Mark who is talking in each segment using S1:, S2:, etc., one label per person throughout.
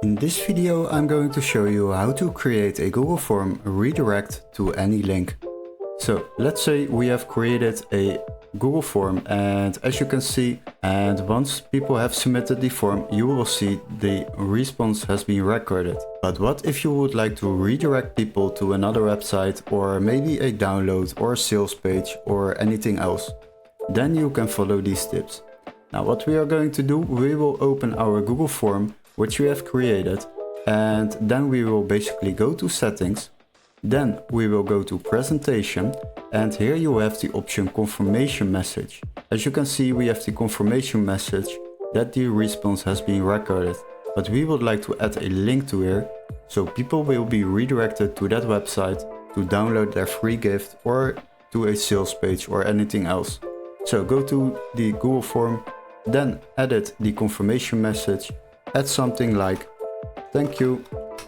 S1: In this video I'm going to show you how to create a Google form redirect to any link. So let's say we have created a Google form, and as you can see, and once people have submitted the form, you will see the response has been recorded. But what if you would like to redirect people to another website, or maybe a download or a sales page or anything else? Then you can follow these tips. Now what we are going to do, we will open our Google form which we have created, and then we will basically go to settings. Then we will go to presentation, and here you have the option confirmation message. As you can see, we have the confirmation message that the response has been recorded, but we would like to add a link to here, so people will be redirected to that website to download their free gift or to a sales page or anything else. So go to the Google form, then edit the confirmation message, add something like thank you,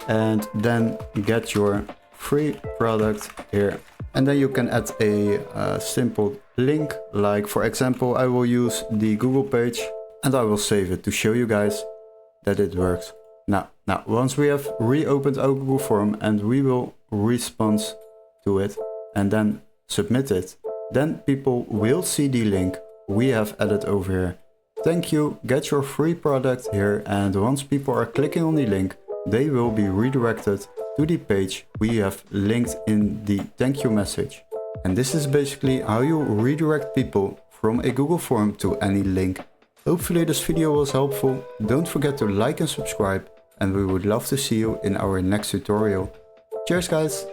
S1: and then get your free product here. And then you can add a simple link, like for example I will use the Google page, and I will save it to show you guys that it works. Now once we have reopened our Google form and we will respond to it and then submit it, then people will see the link we have added over here. Thank you, get your free product here, and once people are clicking on the link, they will be redirected to the page we have linked in the thank you message. And this is basically how you redirect people from a Google form to any link. Hopefully this video was helpful. Don't forget to like and subscribe, and we would love to see you in our next tutorial. Cheers guys!